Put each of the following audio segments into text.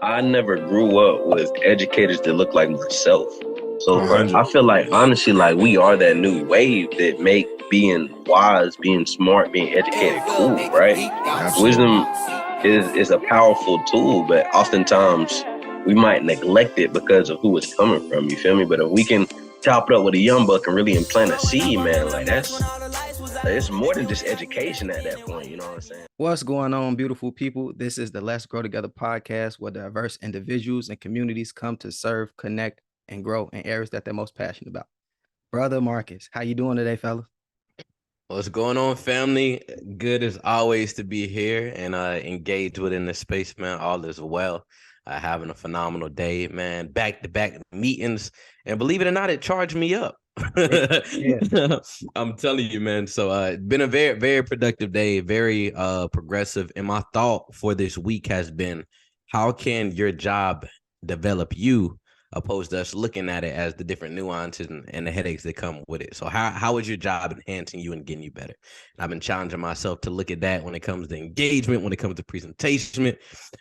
I never grew up with educators that look like myself. So I 100. feel like honestly, like we are that new wave that make being wise, being smart, being educated cool, right? Absolutely. Wisdom is a powerful tool, but oftentimes we might neglect it because of who it's coming from. You feel me? But if we can chop it up with a young buck and really implant a seed, man, like that's it's more than just education at that point. You know what I'm saying? What's going on, beautiful people? This is the Let's Grow Together podcast where diverse individuals and communities come to serve, connect, and grow in areas that they're most passionate about. Brother Marcus, how you doing today, fella? What's going on, family? Good as always to be here and engaged within the space, man. All is well. Having a phenomenal day, man. Back-to-back meetings, and believe it or not, it charged me up. Yeah. I'm telling you, man. So been a very, very productive day, very progressive. And my thought for this week has been, how can your job develop you, opposed to us looking at it as the different nuances and the headaches that come with it. So how is your job enhancing you and getting you better? And I've been challenging myself to look at that when it comes to engagement, when it comes to presentation,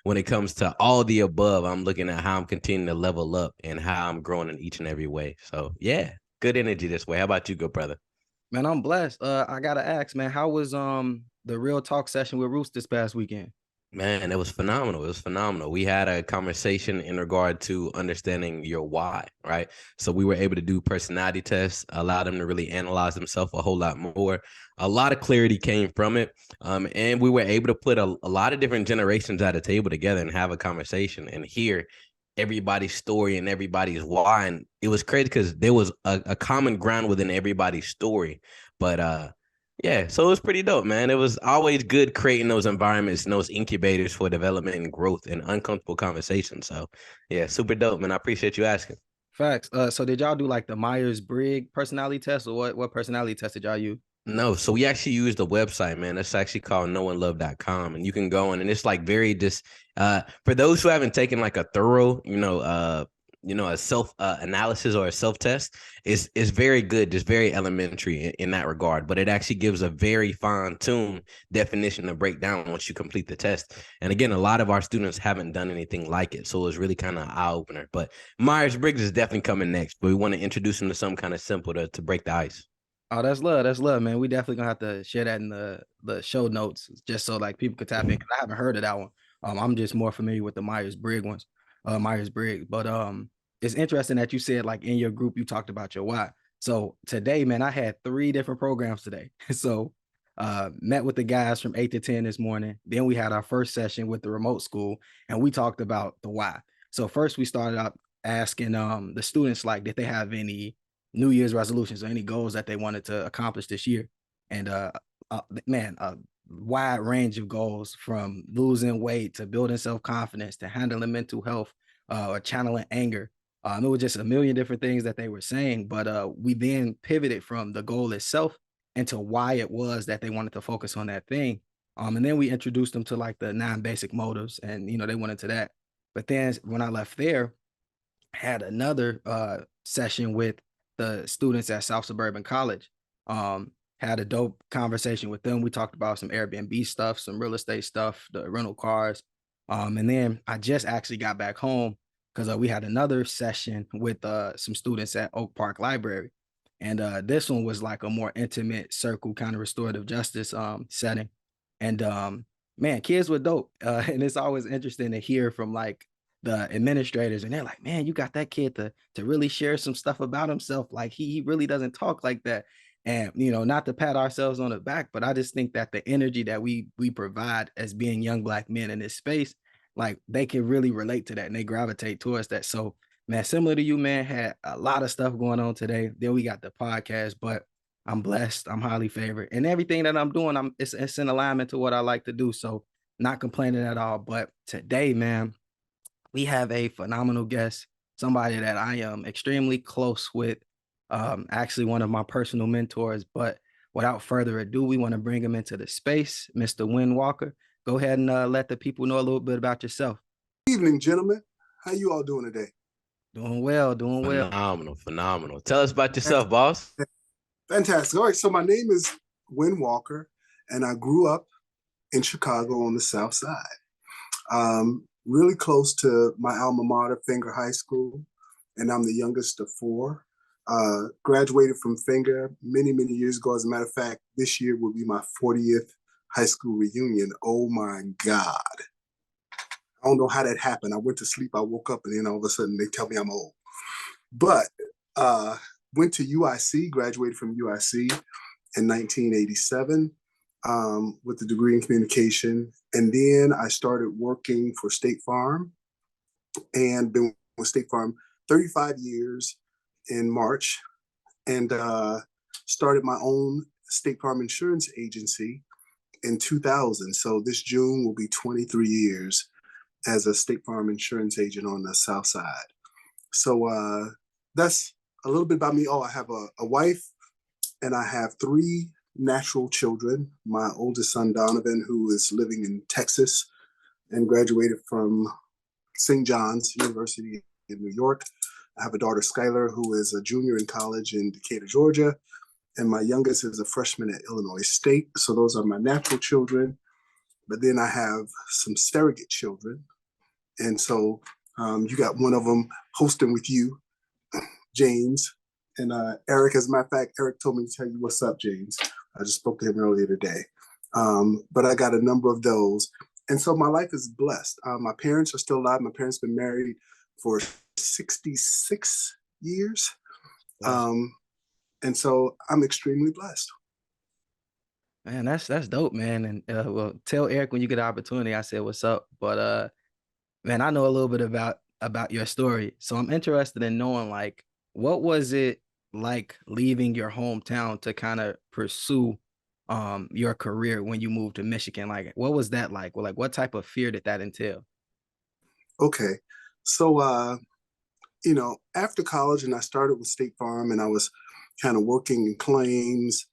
when it comes to all the above. I'm looking at how I'm continuing to level up and how I'm growing in each and every way. So yeah, good energy this way. How about you, good brother? Man, I'm blessed. I gotta ask, man, how was the real talk session with Roost this past weekend? Man, it was phenomenal. It was phenomenal. We had a conversation in regard to understanding your why, right? So we were able to do personality tests, allow them to really analyze themselves a whole lot more. A lot of clarity came from it. And we were able to put a lot of different generations at a table together and have a conversation and hear everybody's story and everybody's why. And it was crazy because there was a common ground within everybody's story. But yeah, so it was pretty dope, man. It was always good creating those environments and those incubators for development and growth and uncomfortable conversations. So, yeah, super dope, man. I appreciate you asking. Facts. So did y'all do like the Myers-Briggs personality test, or what personality test did y'all use? No, so we actually used a website, man. It's actually called knowandlove.com. And you can go in and it's like very just for those who haven't taken like a thorough, a self analysis or a self test, is very good, just very elementary in that regard. But it actually gives a very fine-tuned definition to break down once you complete the test. And again, a lot of our students haven't done anything like it. So it's really kind of eye opener. But Myers-Briggs is definitely coming next, but we want to introduce them to some kind of simple to break the ice. Oh, that's love. That's love, man. We definitely gonna have to share that in the show notes just so like people could tap in. 'Cause I haven't heard of that one. I'm just more familiar with the Myers-Briggs ones, Myers-Briggs. But it's interesting that you said like in your group you talked about your why. So today, man, I had 3 different programs today. So met with the guys from 8 to 10 this morning. Then we had our first session with the remote school, and we talked about the why. So first we started out asking the students like, did they have any New Year's resolutions or any goals that they wanted to accomplish this year. And man, a wide range of goals from losing weight to building self-confidence to handling mental health or channeling anger. It was just a million different things that they were saying, but we then pivoted from the goal itself into why it was that they wanted to focus on that thing. And then we introduced them to like the 9 basic motives, and they went into that. But then when I left there, had another session with the students at South Suburban College. Had a dope conversation with them. We talked about some Airbnb stuff, some real estate stuff, the rental cars. And then I just actually got back home because we had another session with some students at Oak Park Library. And this one was like a more intimate circle kind of restorative justice setting. And man, kids were dope. And it's always interesting to hear from like the administrators, and they're like, man, you got that kid to really share some stuff about himself. Like he really doesn't talk like that. And not to pat ourselves on the back, but I just think that the energy that we provide as being young Black men in this space, like they can really relate to that and they gravitate towards that. So man, similar to you, man, had a lot of stuff going on today. Then we got the podcast, but I'm blessed, I'm highly favored, and everything that I'm doing, it's in alignment to what I like to do. So not complaining at all. But today, man, we have a phenomenal guest, somebody that I am extremely close with, actually one of my personal mentors. But without further ado, we want to bring him into the space, Mr. Win Walker. Go ahead and let the people know a little bit about yourself. Evening, gentlemen. How you all doing today? Doing well, doing well. Phenomenal. Tell us about yourself, boss. Fantastic. All right, so my name is Win Walker, and I grew up in Chicago on the South Side. really close to my alma mater, Finger High School, and I'm the youngest of four. Graduated from Finger many, many years ago. As a matter of fact, this year will be my 40th high school reunion. Oh my God. I don't know how that happened. I went to sleep, I woke up, and then all of a sudden they tell me I'm old. But went to UIC, graduated from UIC in 1987 with a degree in communication. And then I started working for State Farm and been with State Farm 35 years in March, and started my own State Farm insurance agency in 2000. So this June will be 23 years as a State Farm insurance agent on the South Side. So that's a little bit about me. Oh, I have a wife, and I have three natural children. My oldest son, Donovan, who is living in Texas and graduated from St. John's University in New York. I have a daughter, Skylar, who is a junior in college in Decatur, Georgia. And my youngest is a freshman at Illinois State. So those are my natural children. But then I have some surrogate children. And so you got one of them hosting with you, James. And Eric, as a matter of fact, Eric told me to tell you what's up, James. I just spoke to him earlier today. But I got a number of those. And so my life is blessed. My parents are still alive. My parents have been married for 66 years. Wow. And so I'm extremely blessed. Man, that's dope, man. And well, tell Eric when you get the opportunity, I said, what's up? But man, I know a little bit about your story. So I'm interested in knowing, like, what was it like leaving your hometown to kind of pursue your career when you moved to Michigan? Like, what was that like? Well, like, what type of fear did that entail? Okay. So after college, and I started with State Farm, and I was kind of working in claims,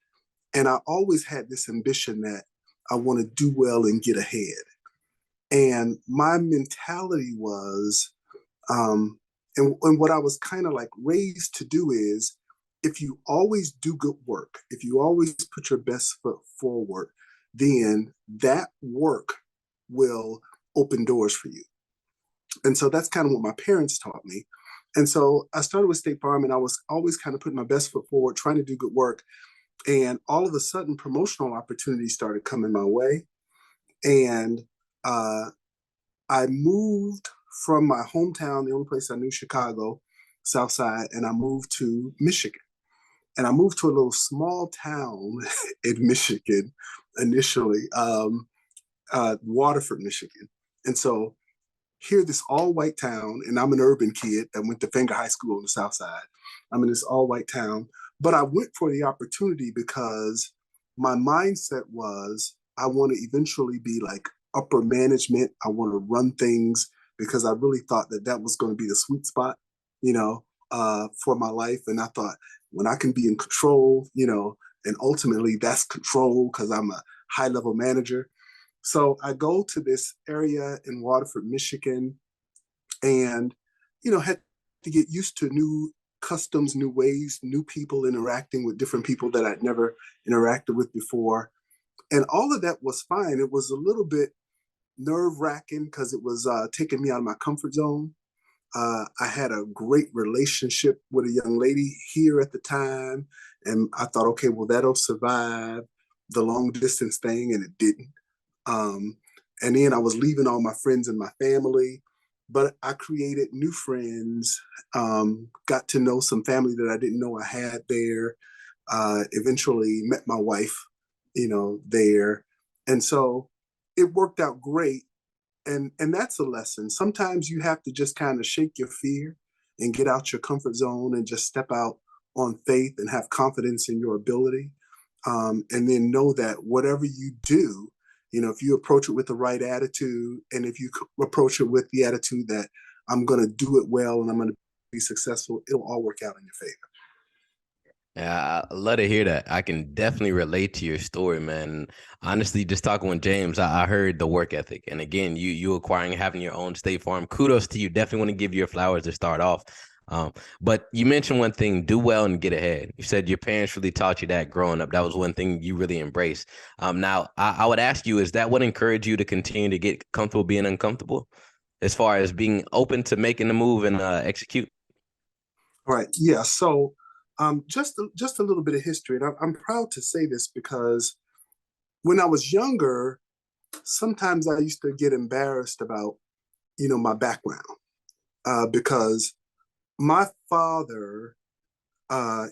and I always had this ambition that I want to do well and get ahead. And my mentality was, and what I was kind of like raised to do is, if you always do good work, if you always put your best foot forward, then that work will open doors for you. And so that's kind of what my parents taught me. And so I started with State Farm, and I was always kind of putting my best foot forward, trying to do good work. And all of a sudden, promotional opportunities started coming my way. And I moved from my hometown, the only place I knew, Chicago, South Side, and I moved to Michigan. And I moved to a little small town in Michigan initially, Waterford, Michigan. And so here, this all-white town, and I'm an urban kid that went to Finger High School on the South Side. I'm in this all-white town, but I went for the opportunity because my mindset was, I want to eventually be like upper management. I want to run things because I really thought that was going to be the sweet spot, for my life. And I thought, when I can be in control, and ultimately that's control because I'm a high-level manager. So I go to this area in Waterford, Michigan, and, had to get used to new customs, new ways, new people, interacting with different people that I'd never interacted with before. And all of that was fine. It was a little bit nerve-wracking because it was taking me out of my comfort zone. I had a great relationship with a young lady here at the time, and I thought, okay, well, that'll survive the long distance thing, and it didn't. And then I was leaving all my friends and my family, but I created new friends, got to know some family that I didn't know I had there, eventually met my wife, there. And so it worked out great. And that's a lesson. Sometimes you have to just kind of shake your fear and get out your comfort zone and just step out on faith and have confidence in your ability. And then know that whatever you do, if you approach it with the right attitude, and if you approach it with the attitude that I'm going to do it well and I'm going to be successful, it'll all work out in your favor. Yeah, I love to hear that. I can definitely relate to your story, man. Honestly, just talking with James, I heard the work ethic. And again, you acquiring, having your own State Farm, kudos to you. Definitely want to give you your flowers to start off. But you mentioned one thing, do well and get ahead. You said your parents really taught you that growing up. That was one thing you really embraced. Now, I would ask you, is that what encouraged you to continue to get comfortable being uncomfortable? as far as being open to making the move and execute? All right. Yeah. So just a little bit of history. And I'm proud to say this because when I was younger, sometimes I used to get embarrassed about, my background because my father,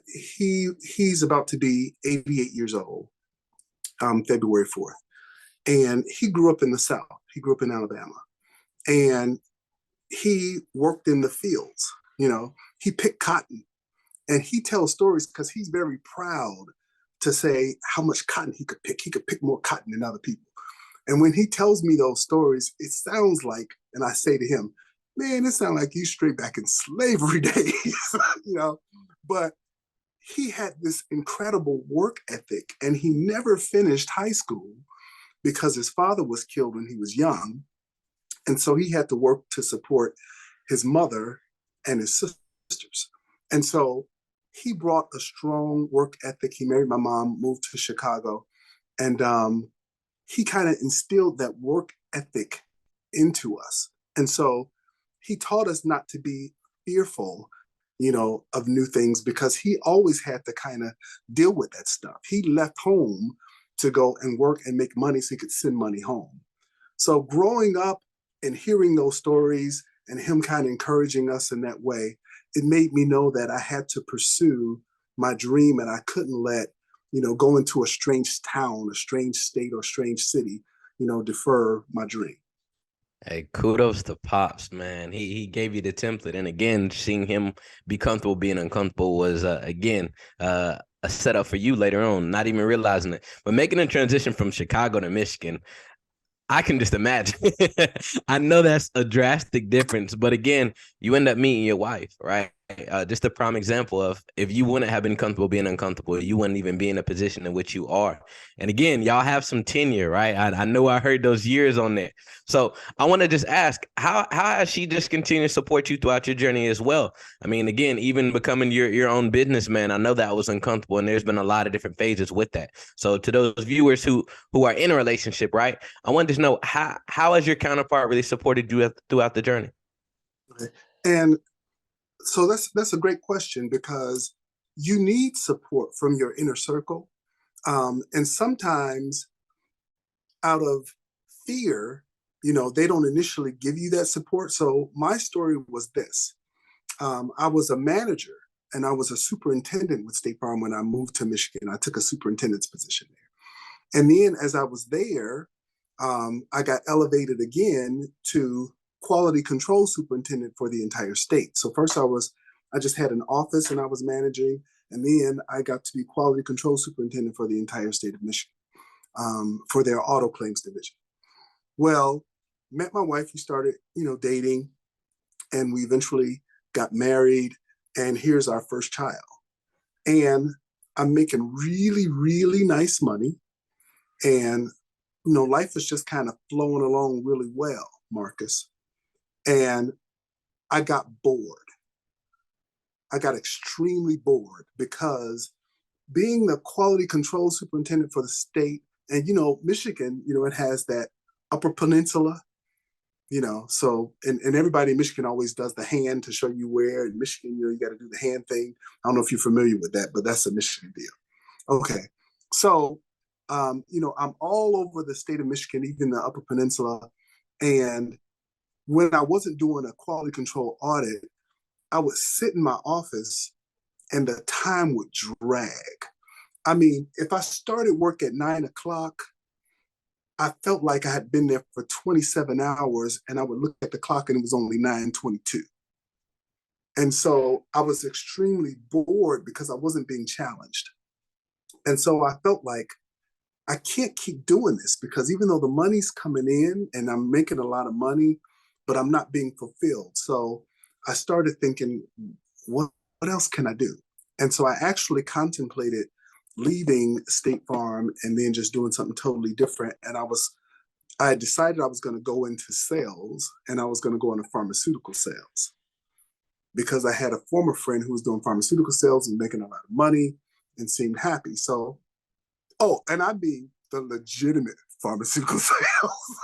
he's about to be 88 years old, February 4th. And he grew up in the South. He grew up in Alabama. And he worked in the fields. He picked cotton. And he tells stories because he's very proud to say how much cotton he could pick. He could pick more cotton than other people. And when he tells me those stories, it sounds like, and I say to him, man, it sounds like you straight back in slavery days, But he had this incredible work ethic, and he never finished high school because his father was killed when he was young. And so he had to work to support his mother and his sisters. And so he brought a strong work ethic. He married my mom, moved to Chicago, and he kind of instilled that work ethic into us. And so he taught us not to be fearful, of new things because he always had to kind of deal with that stuff. He left home to go and work and make money so he could send money home. So growing up and hearing those stories and him kind of encouraging us in that way, it made me know that I had to pursue my dream and I couldn't let, go into a strange town, a strange state, or strange city, defer my dream. Hey, kudos to Pops, man. He gave you the template. And again, seeing him be comfortable being uncomfortable was, a setup for you later on, not even realizing it. But making a transition from Chicago to Michigan, I can just imagine. I know that's a drastic difference, but again, you end up meeting your wife, right? Just a prime example of if you wouldn't have been comfortable being uncomfortable, you wouldn't even be in a position in which you are. And again, y'all have some tenure, right? I know I heard those years on there. So I want to just ask, how has she just continued to support you throughout your journey as well? I mean, again, even becoming your own businessman, I know that was uncomfortable, and there's been a lot of different phases with that. So to those viewers who are in a relationship, right? I wanted to know how has your counterpart really supported you throughout the journey? Okay. And so that's a great question because you need support from your inner circle. And sometimes out of fear, they don't initially give you that support. So my story was this. I was a manager and I was a superintendent with State Farm when I moved to Michigan. I took a superintendent's position there. And then as I was there, I got elevated again to quality control superintendent for the entire state. So first I just had an office and I was managing, and then I got to be quality control superintendent for the entire state of Michigan for their auto claims division. Well, met my wife, we started, dating, and we eventually got married, and here's our first child. And I'm making really, really nice money, and life was just kind of flowing along really well, Marcus. And I got bored. I got extremely bored because being the quality control superintendent for the state, and Michigan, it has that Upper Peninsula, so and everybody in Michigan always does the hand to show you where. In Michigan, you got to do the hand thing. I don't know if you're familiar with that, but that's a Michigan deal. Okay, so I'm all over the state of Michigan, even the Upper Peninsula, and when I wasn't doing a quality control audit, I would sit in my office and the time would drag. I mean, if I started work at 9:00, I felt like I had been there for 27 hours, and I would look at the clock and it was only 9:22. And so I was extremely bored because I wasn't being challenged. And so I felt like I can't keep doing this because even though the money's coming in and I'm making a lot of money, but I'm not being fulfilled. So I started thinking, what else can I do? And so I actually contemplated leaving State Farm and then just doing something totally different. And I decided I was going to go into sales, and I was going to go into pharmaceutical sales because I had a former friend who was doing pharmaceutical sales and making a lot of money and seemed happy. So, and I mean the legitimate pharmaceutical sales.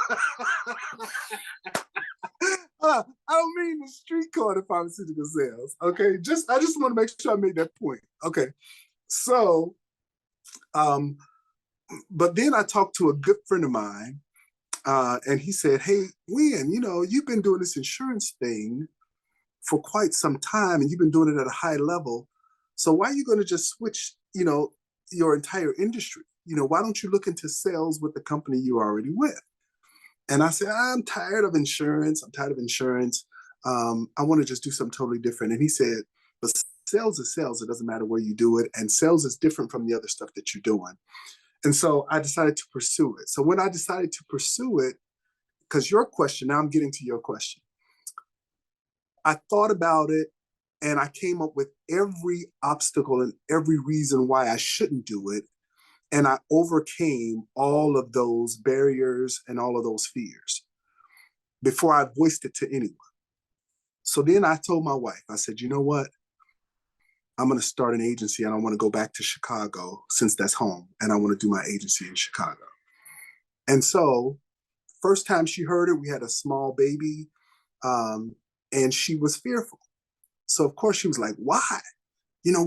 don't mean the street corner pharmaceutical sales. Okay, I just want to make sure I made that point. Okay, so, but then I talked to a good friend of mine, and he said, "Hey, Win, you've been doing this insurance thing for quite some time, and you've been doing it at a high level. So why are you going to just switch, your entire industry? Why don't you look into sales with the company you're already with?" And I said, "I'm tired of insurance. I'm tired of insurance. I want to just do something totally different." And he said, "But sales is sales. It doesn't matter where you do it. And sales is different from the other stuff that you're doing." And so I decided to pursue it. So when I decided to pursue it, because your question, now I'm getting to your question, I thought about it and I came up with every obstacle and every reason why I shouldn't do it. And I overcame all of those barriers and all of those fears before I voiced it to anyone. So then I told my wife, I said, "You know what? I'm going to start an agency and I want to go back to Chicago since that's home. And I want to do my agency in Chicago." And so first time she heard it, we had a small baby, and she was fearful. So of course she was like, "Why?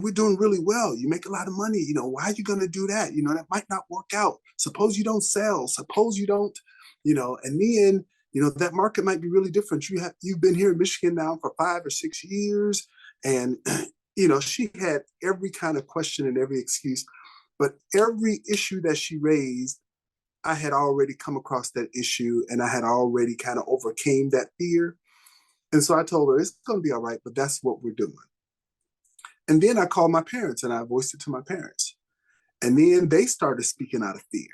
We're doing really well. You make a lot of money. Why are you going to do that? That might not work out. Suppose you don't sell. Suppose you don't, and then, that market might be really different. You've been here in Michigan now for 5 or 6 years." And, she had every kind of question and every excuse, but every issue that she raised, I had already come across that issue and I had already kind of overcame that fear. And so I told her, "It's going to be all right, but that's what we're doing." And then I called my parents and I voiced it to my parents. And then they started speaking out of fear.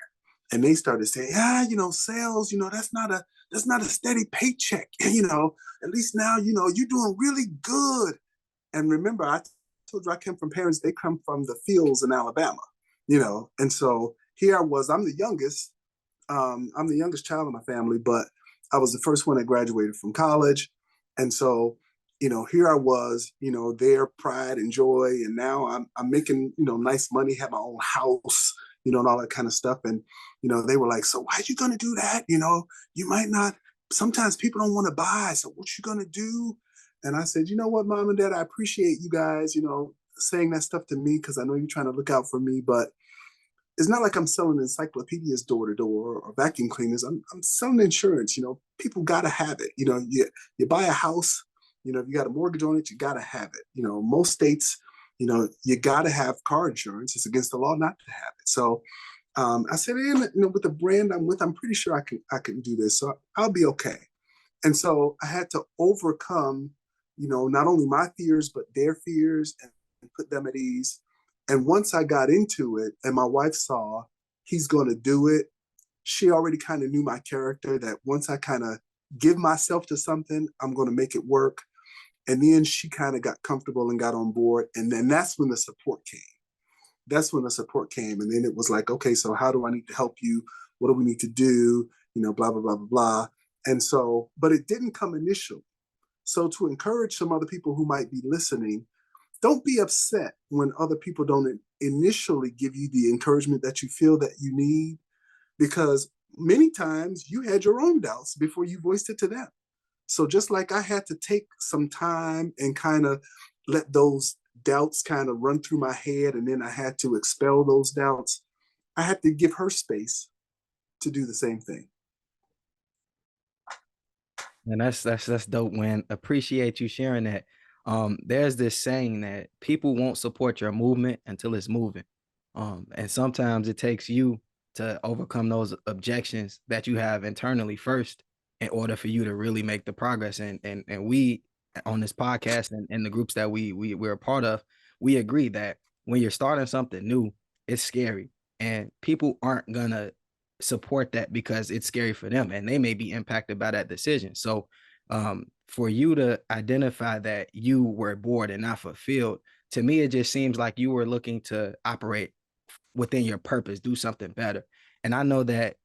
And they started saying, sales, that's not a steady paycheck. At least now, you're doing really good. And remember, I told you I came from parents, they come from the fields in Alabama, and so here I was, I'm the youngest. I'm the youngest child in my family, but I was the first one that graduated from college. And so, here I was, their pride and joy. And now I'm making, nice money, have my own house, and all that kind of stuff. And, they were like, "So why are you going to do that? You might not, sometimes people don't want to buy. So what you going to do?" And I said, "You know what, Mom and Dad, I appreciate you guys, saying that stuff to me, because I know you're trying to look out for me, but it's not like I'm selling encyclopedias door to door or vacuum cleaners. I'm selling insurance. People got to have it. You buy a house, if you got a mortgage on it, you got to have it. Most states, you got to have car insurance. It's against the law not to have it." So I said, with the brand I'm with, I'm pretty sure I can do this. So I'll be okay. And so I had to overcome, not only my fears, but their fears, and put them at ease. And once I got into it and my wife saw he's going to do it, she already kind of knew my character, that once I kind of give myself to something, I'm going to make it work. And then she kind of got comfortable and got on board. And then that's when the support came. And then it was like, "Okay, so how do I need to help you? What do we need to do? Blah, blah, blah, blah, blah." And so, but it didn't come initially. So to encourage some other people who might be listening, don't be upset when other people don't initially give you the encouragement that you feel that you need, because many times you had your own doubts before you voiced it to them. So just like I had to take some time and kind of let those doubts kind of run through my head, and then I had to expel those doubts, I had to give her space to do the same thing. And that's dope, Win. Appreciate you sharing that. There's this saying that people won't support your movement until it's moving. And sometimes it takes you to overcome those objections that you have internally first in order for you to really make the progress. And we on this podcast and the groups that we're a part of, we agree that when you're starting something new, it's scary. And people aren't gonna support that because it's scary for them and they may be impacted by that decision. So for you to identify that you were bored and not fulfilled, to me, it just seems like you were looking to operate within your purpose, do something better. And I know that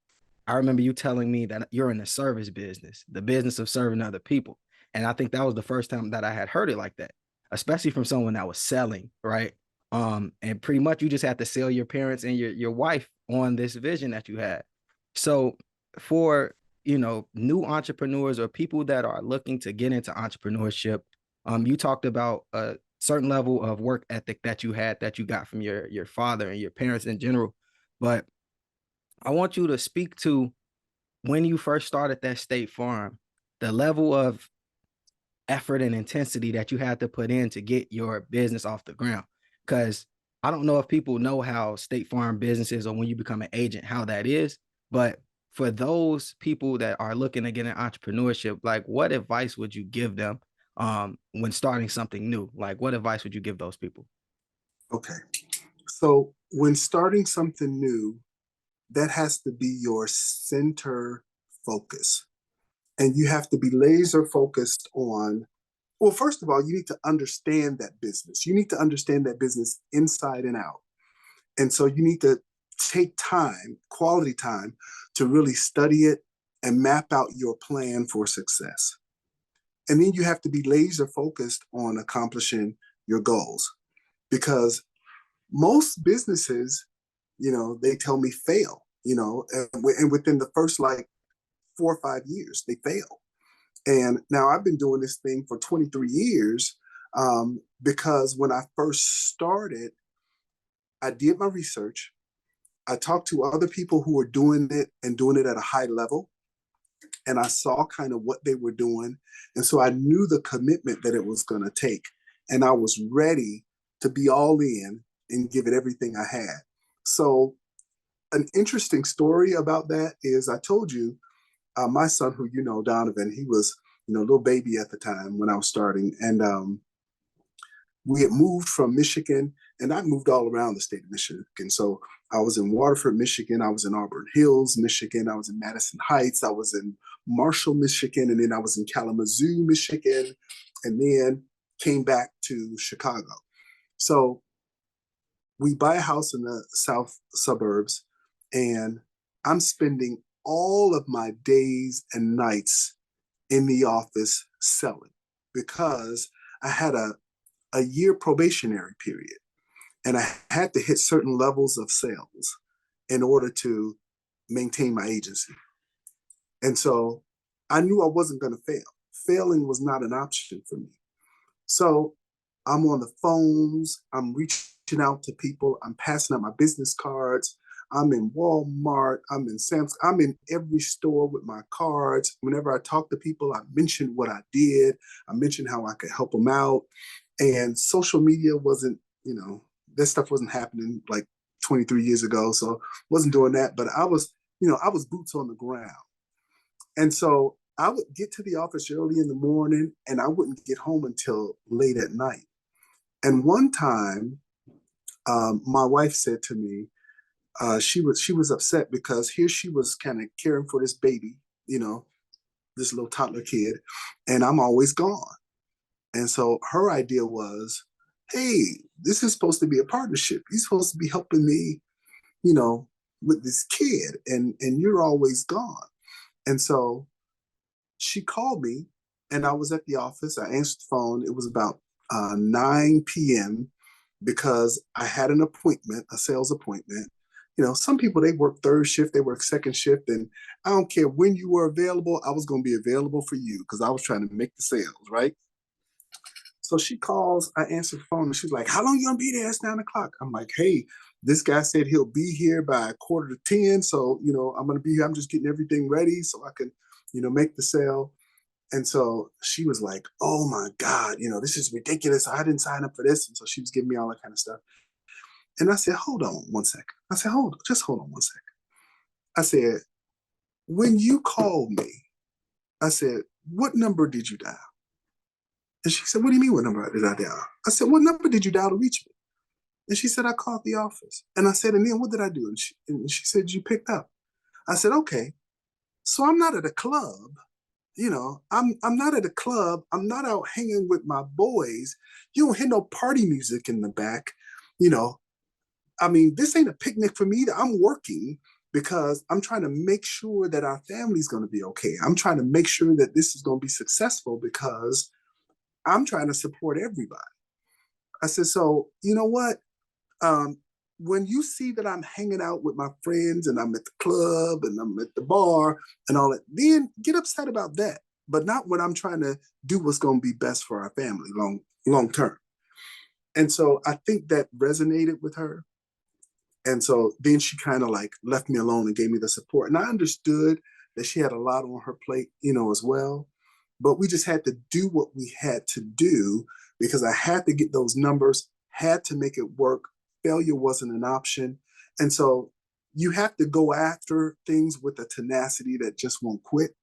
I remember you telling me that you're in the service business, the business of serving other people. And I think that was the first time that I had heard it like that, especially from someone that was selling, right? And pretty much you just had to sell your parents and your wife on this vision that you had. So for new entrepreneurs or people that are looking to get into entrepreneurship, you talked about a certain level of work ethic that you had that you got from your father and your parents in general. But I want you to speak to when you first started that State Farm, the level of effort and intensity that you had to put in to get your business off the ground. Because I don't know if people know how State Farm business is or when you become an agent, how that is. But for those people that are looking to get in entrepreneurship, like what advice would you give them when starting something new? Like what advice would you give those people? Okay. So when starting something new, that has to be your center focus. And you have to be laser focused on, well, first of all, you need to understand that business. You need to understand that business inside and out. And so you need to take time, quality time, to really study it and map out your plan for success. And then you have to be laser focused on accomplishing your goals, because most businesses, they tell me fail, and within the first like 4 or 5 years, they fail. And now I've been doing this thing for 23 years, because when I first started, I did my research. I talked to other people who were doing it and doing it at a high level. And I saw kind of what they were doing. And so I knew the commitment that it was going to take. And I was ready to be all in and give it everything I had. So an interesting story about that is I told you, my son, who Donovan, he was, a little baby at the time when I was starting. And we had moved from Michigan, and I moved all around the state of Michigan. So I was in Waterford, Michigan. I was in Auburn Hills, Michigan. I was in Madison Heights. I was in Marshall, Michigan. And then I was in Kalamazoo, Michigan, and then came back to Chicago. So we buy a house in the south suburbs, and I'm spending all of my days and nights in the office selling, because I had a year probationary period, and I had to hit certain levels of sales in order to maintain my agency. And so I knew I wasn't going to fail. Failing was not an option for me. So I'm on the phones, I'm reaching out to people, I'm passing out my business cards. I'm in Walmart, I'm in Sam's, I'm in every store with my cards. Whenever I talk to people, I mention what I did. I mentioned how I could help them out. And social media wasn't, this stuff wasn't happening like 23 years ago. So wasn't doing that, but I was boots on the ground. And so I would get to the office early in the morning, and I wouldn't get home until late at night. And one time, my wife said to me, she was upset because here she was kind of caring for this baby, this little toddler kid, and I'm always gone. And so her idea was, hey, this is supposed to be a partnership. You're supposed to be helping me, with this kid, and you're always gone. And so she called me, and I was at the office. I answered the phone. It was about 9 p.m. because I had an appointment, a sales appointment. Some people, they work third shift, they work second shift, and I don't care when you were available, I was going to be available for you because I was trying to make the sales, right? So she calls, I answer the phone, and she's like, how long you going to be there? It's 9 o'clock. I'm like, hey, this guy said he'll be here by 9:45. So, I'm going to be here. I'm just getting everything ready so I can, make the sale. And so she was like, oh my God, this is ridiculous. I didn't sign up for this. And so she was giving me all that kind of stuff. And I said, hold on one second. I said, hold on one second. I said, when you called me, I said, what number did you dial? And she said, what do you mean, what number did I dial? I said, what number did you dial to reach me? And she said, I called the office. And I said, and then what did I do? And she said, you picked up. I said, okay, so I'm not at a club. I'm not at a club. I'm not out hanging with my boys. You don't hear no party music in the back. This ain't a picnic for me. I'm working because I'm trying to make sure that our family's going to be okay. I'm trying to make sure that this is going to be successful because I'm trying to support everybody. I said, so you know what? when you see that I'm hanging out with my friends and I'm at the club and I'm at the bar and all that, then get upset about that, but not when I'm trying to do what's going to be best for our family long term. And so I think that resonated with her. And so then she kind of like left me alone and gave me the support. And I understood that she had a lot on her plate, as well. But we just had to do what we had to do because I had to get those numbers, had to make it work. Failure wasn't an option. And so you have to go after things with a tenacity that just won't quit.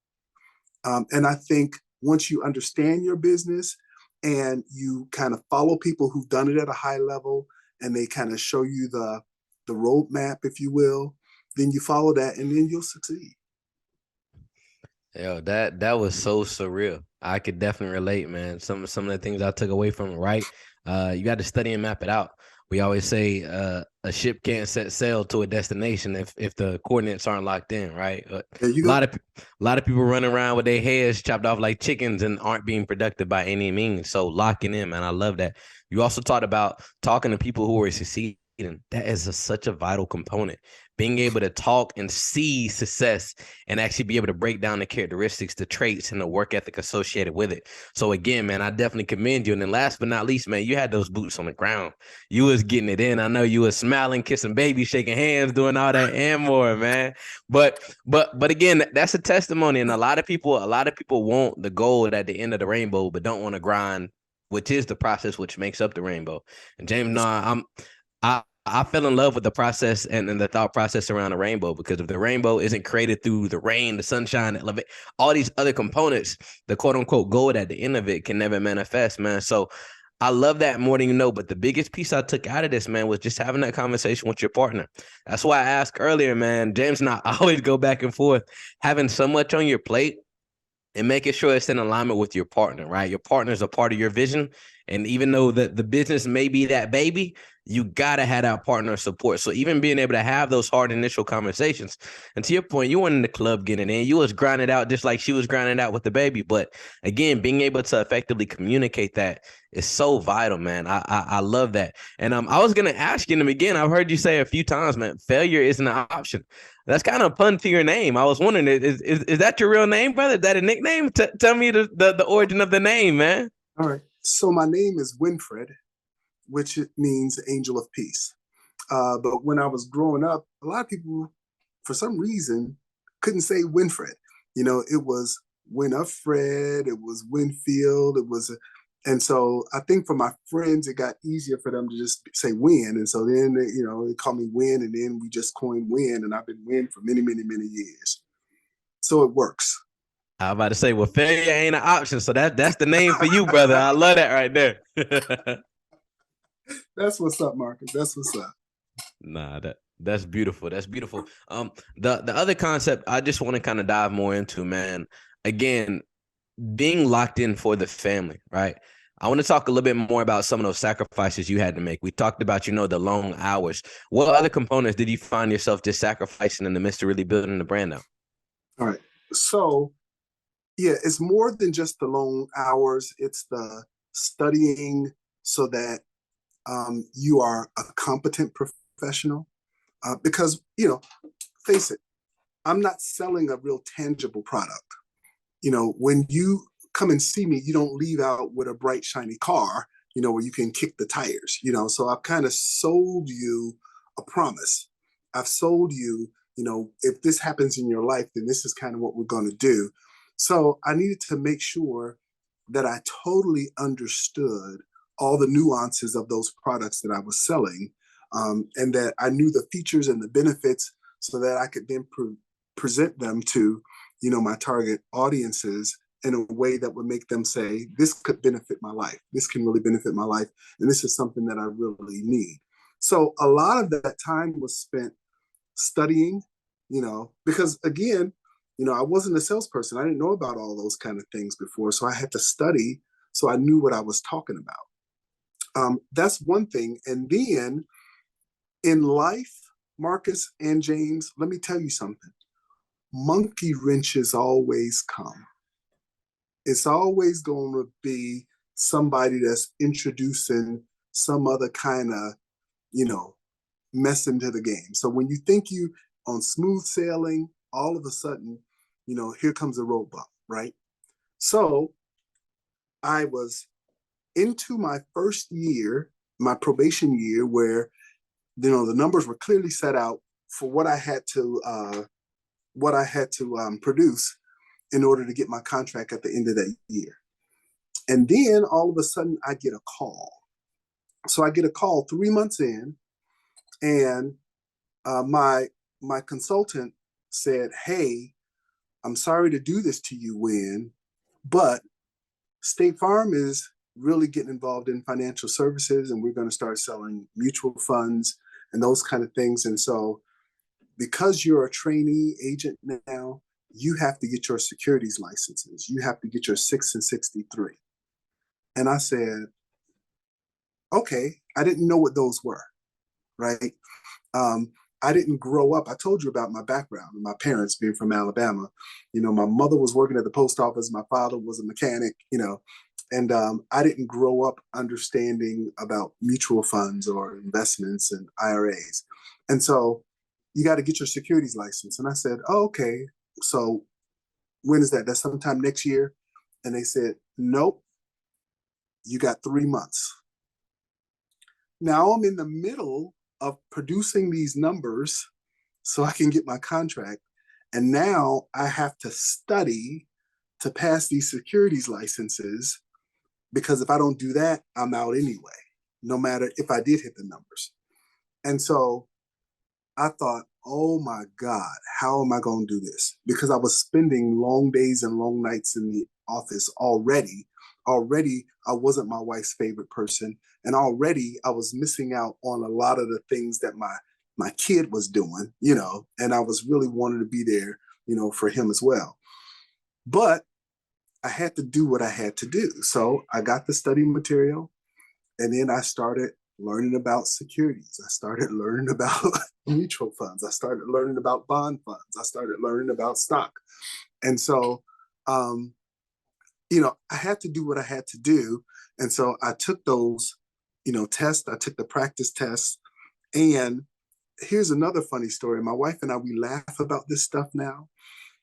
And I think once you understand your business and you kind of follow people who've done it at a high level and they kind of show you the roadmap, if you will, then you follow that and then you'll succeed. Yo, that was so surreal. I could definitely relate, man. Some of the things I took away from it, right? You got to study and map it out. We always say a ship can't set sail to a destination if the coordinates aren't locked in, right? There you A go. lot of people running around with their heads chopped off like chickens and aren't being productive by any means. So locking in, man, I love that. You also talked about talking to people who are succeeding. That is such a vital component. Being able to talk and see success and actually be able to break down the characteristics, the traits, and the work ethic associated with it. So again, man, I definitely commend you. And then last but not least, man, you had those boots on the ground. You was getting it in. I know you was smiling, kissing babies, shaking hands, doing all that and more, man. But again, that's a testimony. And a lot of people want the gold at the end of the rainbow, but don't want to grind, which is the process which makes up the rainbow. And James, I fell in love with the process and the thought process around the rainbow, because if the rainbow isn't created through the rain, the sunshine, all these other components, the quote unquote gold at the end of it can never manifest, man. So I love that more than you know. But the biggest piece I took out of this, man, was just having that conversation with your partner. That's why I asked earlier, man. James and I always go back and forth, having so much on your plate and making sure it's in alignment with your partner, right? Your partner is a part of your vision. And even though the business may be that baby, you got to have that partner support. So even being able to have those hard initial conversations, and to your point, you weren't in the club getting in, you was grinding out just like she was grinding out with the baby. But again, being able to effectively communicate that is so vital, man. I love that. And I was going to ask you in the beginning, I've heard you say a few times, man, failure isn't an option. That's kind of a pun to your name. I was wondering, is that your real name, brother? Is that a nickname? Tell me the origin of the name, man. All right. So my name is Winfred, which means angel of peace. But when I was growing up, a lot of people, for some reason, couldn't say Winfred. It was Winfred, it was Winfield, and so I think for my friends, it got easier for them to just say Win. And so then, they call me Win, and then we just coined Win, and I've been Win for many, many, many years. So it works. I was about to say, well, failure ain't an option. So that's the name for you, brother. I love that right there. That's what's up, Marcus. That's what's up. Nah, that's beautiful. That's beautiful. The other concept I just want to kind of dive more into, man. Again, being locked in for the family, right? I want to talk a little bit more about some of those sacrifices you had to make. We talked about, the long hours. What other components did you find yourself just sacrificing in the midst of really building the brand out? All right. So, yeah, it's more than just the long hours. It's the studying so that you are a competent professional. Because, face it, I'm not selling a real tangible product. When you come and see me, you don't leave out with a bright, shiny car, where you can kick the tires, So I've kind of sold you a promise. I've sold you, if this happens in your life, then this is kind of what we're going to do. So I needed to make sure that I totally understood all the nuances of those products that I was selling, and that I knew the features and the benefits so that I could then present them to, my target audiences in a way that would make them say, this could benefit my life. This can really benefit my life. And this is something that I really need. So a lot of that time was spent studying, because again, I wasn't a salesperson. I didn't know about all those kind of things before. So I had to study so I knew what I was talking about. That's one thing. And then in life, Marcus and James, let me tell you something. Monkey wrenches always come. It's always going to be somebody that's introducing some other kind of, mess into the game. So when you think you on smooth sailing, all of a sudden, here comes a road bump, right? So I was into my first year, my probation year, where the numbers were clearly set out for what I had to produce in order to get my contract at the end of that year. And then all of a sudden, I get a call. So I get a call 3 months in, and my consultant said, "Hey, I'm sorry to do this to you, Win, but State Farm is really getting involved in financial services, and we're going to start selling mutual funds and those kind of things. And so because you're a trainee agent now, you have to get your securities licenses. You have to get your 6 and 63. And I said, okay, I didn't know what those were, right? I didn't grow up. I told you about my background, my parents being from Alabama. My mother was working at the post office. My father was a mechanic, and I didn't grow up understanding about mutual funds or investments and IRAs. And so you got to get your securities license. And I said, oh, okay. So when is that? That's sometime next year. And they said, nope, you got 3 months. Now I'm in the middle of producing these numbers so I can get my contract. And now I have to study to pass these securities licenses, because if I don't do that, I'm out anyway, no matter if I did hit the numbers. And so I thought, oh my God, how am I going to do this? Because I was spending long days and long nights in the office already. Already, I wasn't my wife's favorite person. And already I was missing out on a lot of the things that my kid was doing, and I was really wanting to be there, for him as well. But I had to do what I had to do. So I got the study material, and then I started learning about securities. I started learning about mutual funds. I started learning about bond funds. I started learning about stock. And so, I had to do what I had to do. And so I took those, tests. I took the practice tests. And here's another funny story. My wife and I, we laugh about this stuff now,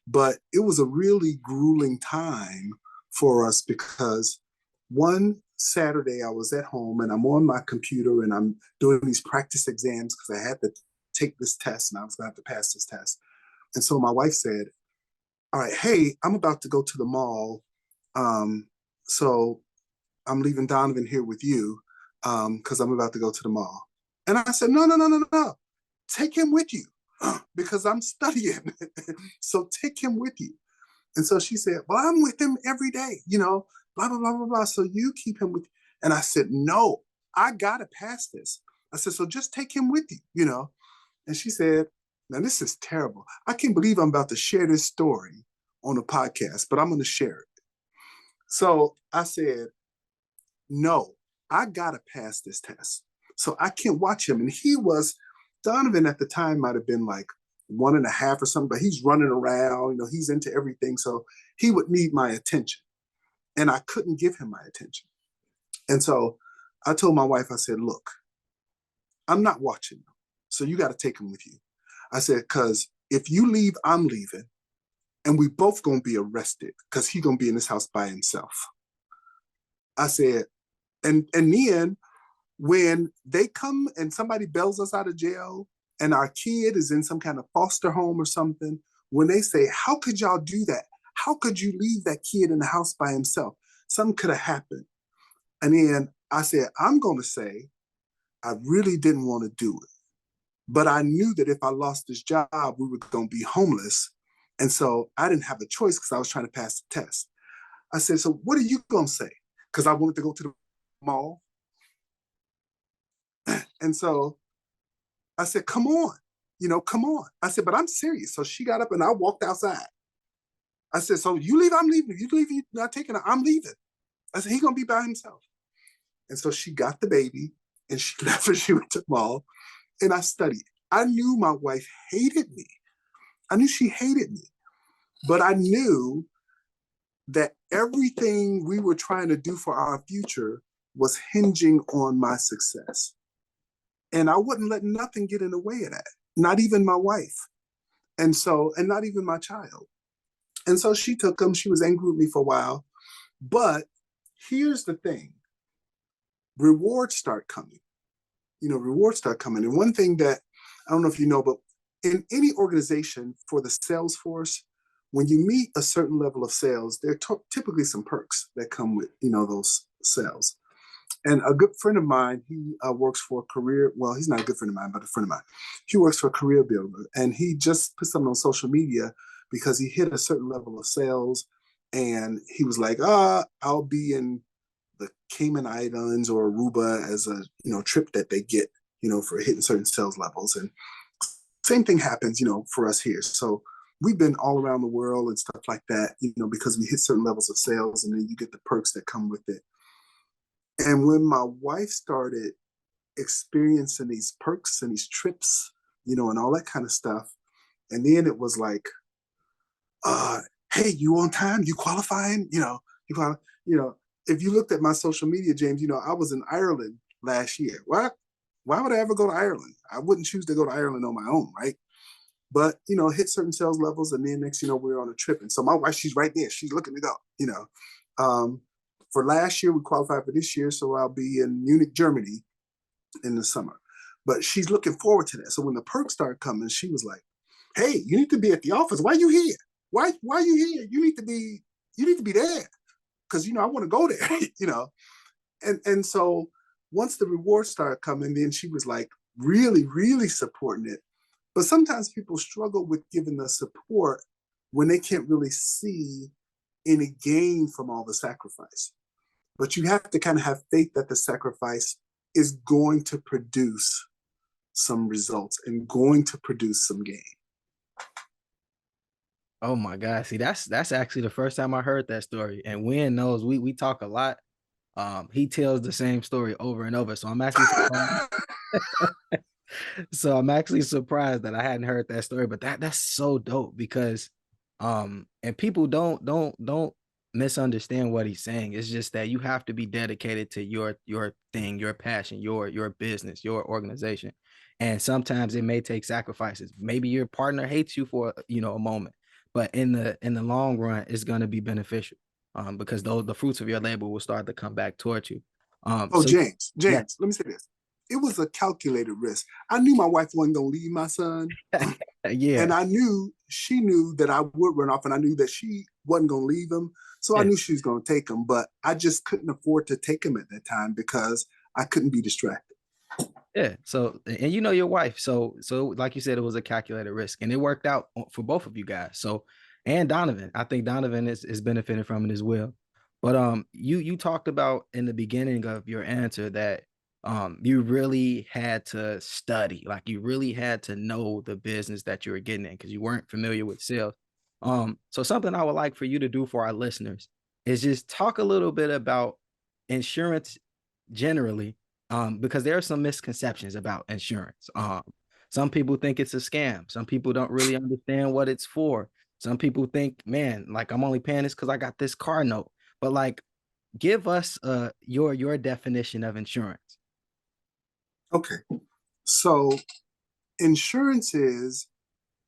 but it was a really grueling time for us, because one Saturday I was at home and I'm on my computer and I'm doing these practice exams because I had to take this test and I was going to have to pass this test. And so my wife said, all right, hey, I'm about to go to the mall. So I'm leaving Donovan here with you because I'm about to go to the mall. And I said, no. Take him with you because I'm studying. So take him with you. And so she said, well, I'm with him every day, blah, blah, blah, blah, blah. So you keep him with you. And I said, no, I got to pass this. I said, so just take him with you, And she said, now this is terrible. I can't believe I'm about to share this story on a podcast, but I'm going to share it. So I said, no, I got to pass this test. So I can't watch him. And Donovan at the time might have been like 1.5 or something, but he's running around, he's into everything. So he would need my attention. And I couldn't give him my attention. And so I told my wife, I said, look, I'm not watching him. So you got to take him with you. I said, because if you leave, I'm leaving. And we both going to be arrested because he's going to be in this house by himself. I said, and then when they come and somebody bails us out of jail and our kid is in some kind of foster home or something, when they say, how could y'all do that? How could you leave that kid in the house by himself? Something could have happened. And then I said, I'm going to say, I really didn't want to do it. But I knew that if I lost this job, we were going to be homeless. And so I didn't have a choice because I was trying to pass the test. I said, so what are you going to say? Because I wanted to go to the mall. And so I said, come on, come on. I said, but I'm serious. So she got up and I walked outside. I said, so you leave, I'm leaving. If you leave, you're not taking it, I'm leaving. I said, he's going to be by himself. And so she got the baby and she left and she went to the mall and I studied. I knew my wife hated me. I knew she hated me. But I knew that everything we were trying to do for our future was hinging on my success. And I wouldn't let nothing get in the way of that, not even my wife. And not even my child. And so she took them. She was angry with me for a while. But here's the thing. Rewards start coming. Rewards start coming. And one thing that, I don't know if you know, but in any organization for the sales force, when you meet a certain level of sales, there are typically some perks that come with, those sales. And a good friend of mine, he works for a career, well, he's not a good friend of mine, but a friend of mine. He works for a career builder, and he just put something on social media because he hit a certain level of sales, and he was like, I'll be in the Cayman Islands or Aruba as a, trip that they get, for hitting certain sales levels. And same thing happens, for us here. So we've been all around the world and stuff like that, because we hit certain levels of sales, and then you get the perks that come with it. And when my wife started experiencing these perks and these trips, and all that kind of stuff, and then it was like, hey, you on time? You qualifying? If you looked at my social media, James, I was in Ireland last year. Why would I ever go to Ireland? I wouldn't choose to go to Ireland on my own, right? But, hit certain sales levels, and then next, we're on a trip. And so my wife, she's right there. She's looking to go, for last year, we qualified for this year, so I'll be in Munich, Germany in the summer. But she's looking forward to that. So when the perks started coming, she was like, hey, you need to be at the office. Why are you here? Why are you here? You need to be there. Because, I want to go there, And so once the rewards started coming, then she was like really, really supporting it. But sometimes people struggle with giving the support when they can't really see any gain from all the sacrifice. But you have to kind of have faith that the sacrifice is going to produce some results and going to produce some gain. Oh my God. See, that's actually the first time I heard that story. And Win knows we talk a lot. He tells the same story over and over. So I'm actually surprised that I hadn't heard that story. But that's so dope because and people don't misunderstand what he's saying. It's just that you have to be dedicated to your thing, your passion, your business, your organization. And sometimes it may take sacrifices. Maybe your partner hates you for a moment, but in the long run, it's going to be beneficial because the fruits of your labor will start to come back towards you. James, yeah. Let me say this. It was a calculated risk. I knew my wife wasn't going to leave my son. Yeah. And I knew she knew that I would run off, and I knew that she wasn't going to leave him. So I knew she was going to take him, but I just couldn't afford to take him at that time because I couldn't be distracted. Yeah. So, and your wife. So like you said, it was a calculated risk, and it worked out for both of you guys. So, and Donovan, I think Donovan is benefiting from it as well. But you talked about in the beginning of your answer that you really had to study, like you really had to know the business that you were getting in because you weren't familiar with sales. So something I would like for you to do for our listeners is just talk a little bit about insurance generally, because there are some misconceptions about insurance. Some people think it's a scam. Some people don't really understand what it's for. Some people think, man, like I'm only paying this because I got this car note. But like, give us your definition of insurance. Okay. So insurance is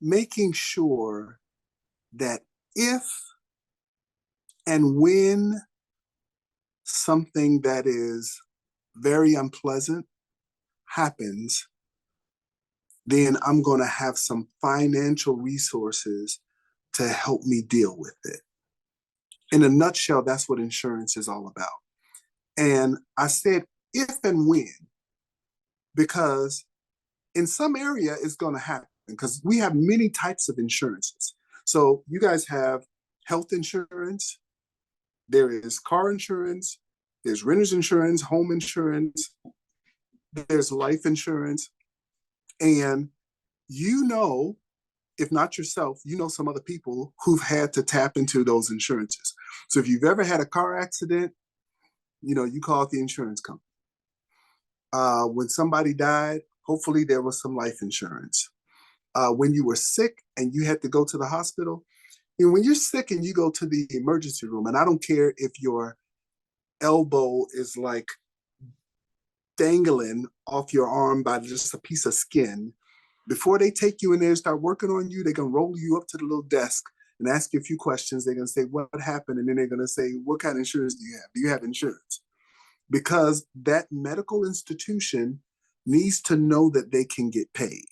making sure that if and when something that is very unpleasant happens, then I'm going to have some financial resources to help me deal with it. In a nutshell, that's what insurance is all about. And I said if and when, because in some area it's going to happen because we have many types of insurances. So you guys have health insurance, there is car insurance, there's renter's insurance, home insurance, there's life insurance. And if not yourself, some other people who've had to tap into those insurances. So if you've ever had a car accident, you call the insurance company. When somebody died, hopefully there was some life insurance. When you were sick and you had to go to the hospital, when you're sick and you go to the emergency room, and I don't care if your elbow is like dangling off your arm by just a piece of skin. Before they take you in there and start working on you, they're going to roll you up to the little desk and ask you a few questions. They're going to say, what happened? And then they're going to say, what kind of insurance do you have? Do you have insurance? Because that medical institution needs to know that they can get paid.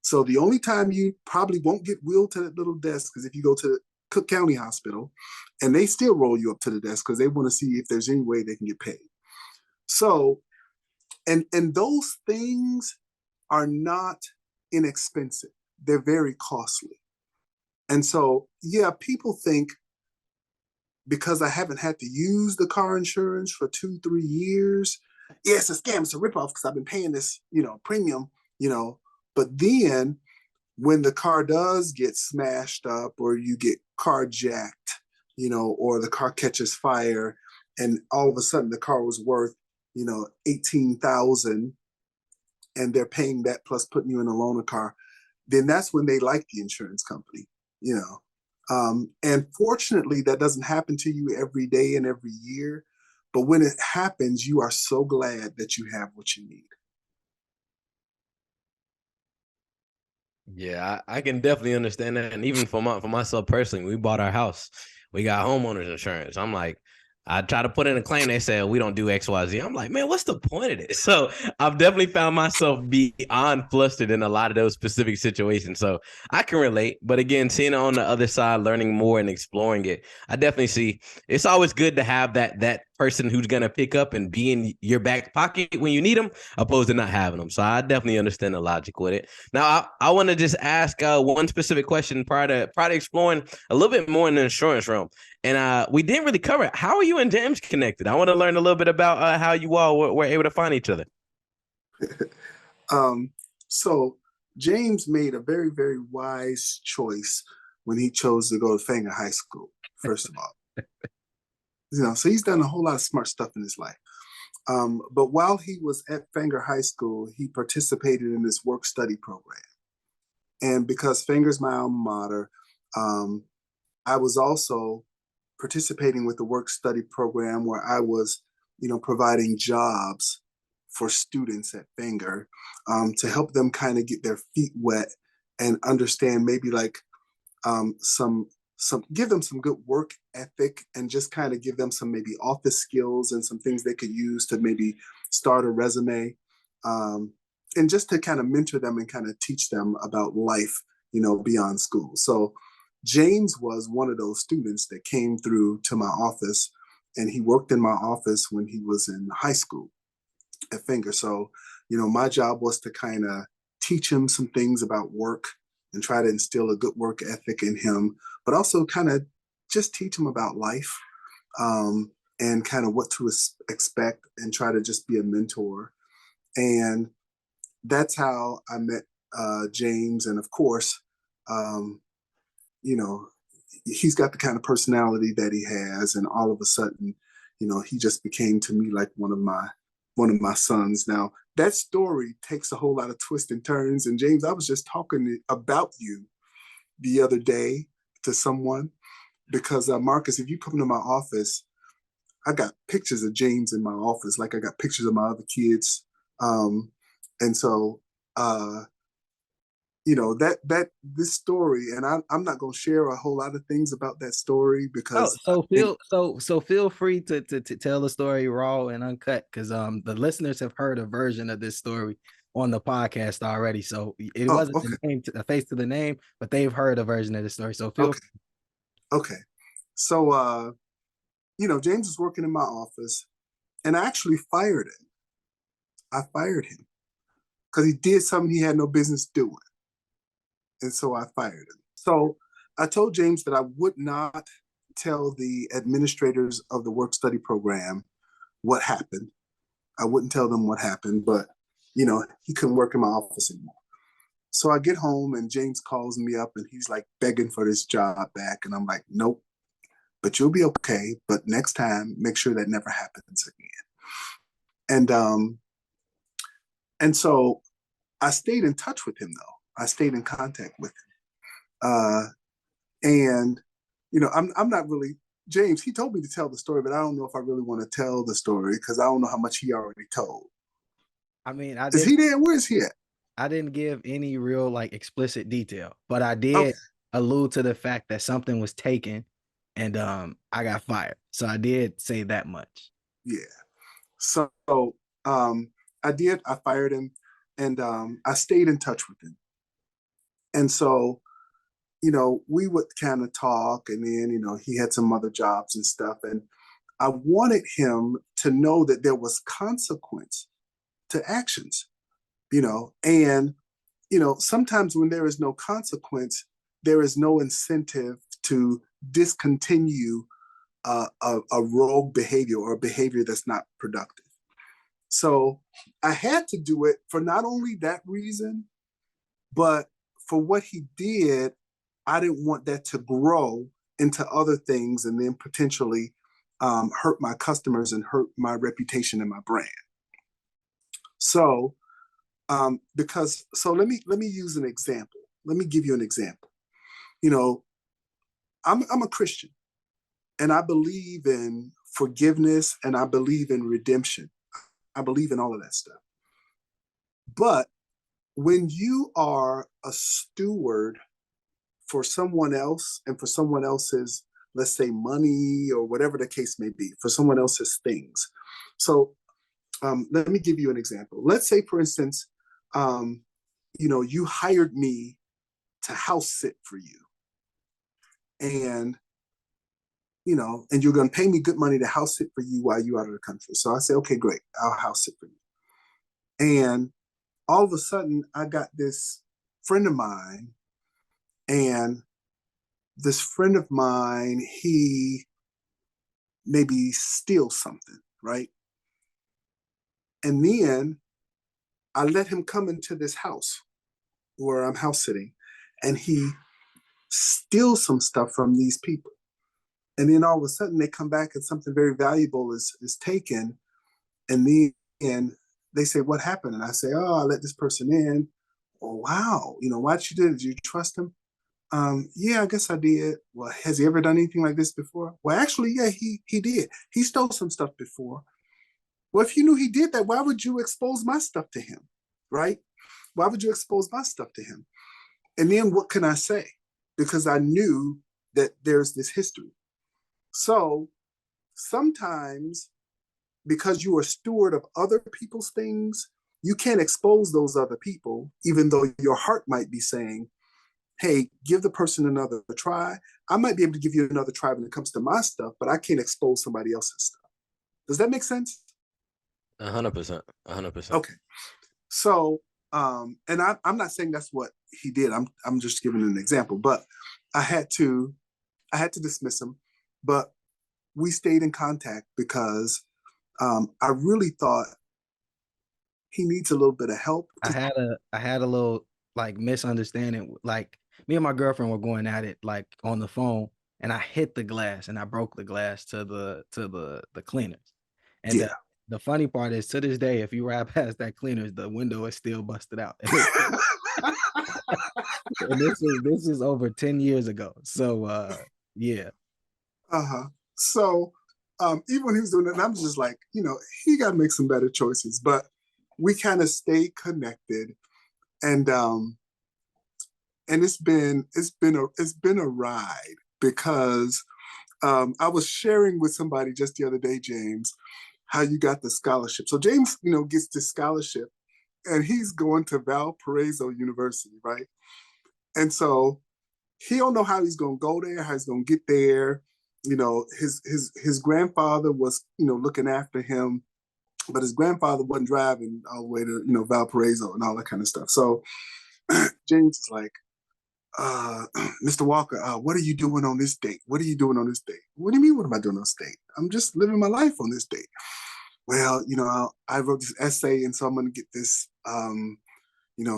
So the only time you probably won't get wheeled to that little desk is if you go to Cook County Hospital and they still roll you up to the desk because they want to see if there's any way they can get paid. So, and those things are not inexpensive. They're very costly. And so, yeah, people think because I haven't had to use the car insurance for 2-3 years, yeah, it's a scam, it's a ripoff because I've been paying this, premium, but then when the car does get smashed up or you get carjacked, or the car catches fire and all of a sudden the car was worth, $18,000 and they're paying that plus putting you in a loaner car, then that's when they like the insurance company, and fortunately that doesn't happen to you every day and every year, but when it happens, you are so glad that you have what you need. Yeah, I can definitely understand that. And even for myself personally, we bought our house. We got homeowners insurance. I'm like, I try to put in a claim. They say, we don't do X, Y, Z. I'm like, man, what's the point of this? So I've definitely found myself beyond flustered in a lot of those specific situations. So I can relate. But again, seeing it on the other side, learning more and exploring it, I definitely see it's always good to have that person who's going to pick up and be in your back pocket when you need them, opposed to not having them. So I definitely understand the logic with it. Now, I want to just ask one specific question prior to exploring a little bit more in the insurance realm. And we didn't really cover it. How are you and James connected? I want to learn a little bit about how you all were able to find each other. So James made a very, very wise choice when he chose to go to Fenger High School, first of all. So he's done a whole lot of smart stuff in his life. But while he was at Fenger High School, he participated in this work-study program. And because Fenger's my alma mater, I was also participating with the work-study program where I was, providing jobs for students at Fenger to help them kind of get their feet wet and understand maybe like give them some good work ethic and just kind of give them some maybe office skills and some things they could use to maybe start a resume, and just to kind of mentor them and kind of teach them about life, beyond school. So James was one of those students that came through to my office, and he worked in my office when he was in high school at Fenger. So, my job was to kind of teach him some things about work and try to instill a good work ethic in him, but also kind of just teach him about life, and kind of what to expect and try to just be a mentor. And that's how I met James. And of course, he's got the kind of personality that he has. And all of a sudden, he just became to me like one of my sons. Now, that story takes a whole lot of twists and turns. And James, I was just talking about you the other day to someone because Marcus, if you come to my office, I got pictures of James in my office, like I got pictures of my other kids. And so, this story, and I'm not going to share a whole lot of things about that story because feel free to tell the story raw and uncut because the listeners have heard a version of this story on the podcast already. So it wasn't a face to the name, but they've heard a version of the story. So feel free. Okay. So James was working in my office, and I actually fired him. I fired him because he did something he had no business doing. And so I fired him. So I told James that I would not tell the administrators of the work-study program what happened. I wouldn't tell them what happened, but, he couldn't work in my office anymore. So I get home and James calls me up and he's like begging for this job back. And I'm like, nope, but you'll be okay. But next time, make sure that never happens again. And so I stayed in touch with him though. I stayed in contact with him. And I'm not really, James, he told me to tell the story, but I don't know if I really want to tell the story because I don't know how much he already told. I mean, Is he there? Where is he at? I didn't give any real like explicit detail, but I Okay. did allude to the fact that something was taken and I got fired. So I did say that much. Yeah. So I fired him, and I stayed in touch with him. And so, we would kind of talk, and then, he had some other jobs and stuff. And I wanted him to know that there was consequence to actions, and, sometimes when there is no consequence, there is no incentive to discontinue a rogue behavior or a behavior that's not productive. So I had to do it for not only that reason, but for what he did. I didn't want that to grow into other things and then potentially hurt my customers and hurt my reputation and my brand. So, let me use an example. Let me give you an example. I'm a Christian, and I believe in forgiveness, and I believe in redemption. I believe in all of that stuff. But when you are a steward for someone else and for someone else's, let's say, money or whatever the case may be, for someone else's things. So let me give you an example. Let's say, for instance, you hired me to house sit for you. And and you're going to pay me good money to house sit for you while you're out of the country. So I say, okay, great, I'll house sit for you. And all of a sudden, I got this friend of mine, and this friend of mine, he maybe steals something, right? And then I let him come into this house where I'm house sitting, and he steals some stuff from these people. And then all of a sudden they come back and something very valuable is taken. And then they say, what happened? And I say, oh, I let this person in. Oh, wow. Why'd you do it? Did you trust him? Yeah, I guess I did. Well, has he ever done anything like this before? Well, actually, yeah, he did. He stole some stuff before. Well, if you knew he did that, why would you expose my stuff to him? Right? Why would you expose my stuff to him? And then what can I say? Because I knew that there's this history. So sometimes, because you are a steward of other people's things, you can't expose those other people, even though your heart might be saying, hey, give the person another try. I might be able to give you another try when it comes to my stuff, but I can't expose somebody else's stuff. Does that make sense? 100%. 100%. Okay. So, and I'm not saying that's what he did. I'm just giving an example, but I had to dismiss him. But we stayed in contact because I really thought he needs a little bit of help. I had a little like misunderstanding. Like me and my girlfriend were going at it like on the phone, and I hit the glass and I broke the glass to the cleaners. And Yeah. the funny part is, to this day, if you ride past that cleaners, the window is still busted out. And this is over 10 years ago. So yeah. Uh-huh. So even when he was doing that, I'm just like, he got to make some better choices. But we kind of stayed connected, and it's been a ride, because I was sharing with somebody just the other day, James, how you got the scholarship. So James, gets this scholarship, and he's going to Valparaiso University, right? And so he don't know how he's going to go there, how he's going to get there. His grandfather was, looking after him, but his grandfather wasn't driving all the way to, Valparaiso and all that kind of stuff. So James is like, Mr. Walker, what are you doing on this date? What are you doing on this date? What do you mean, what am I doing on this date? I'm just living my life on this date. Well, I wrote this essay, and so I'm going to get this,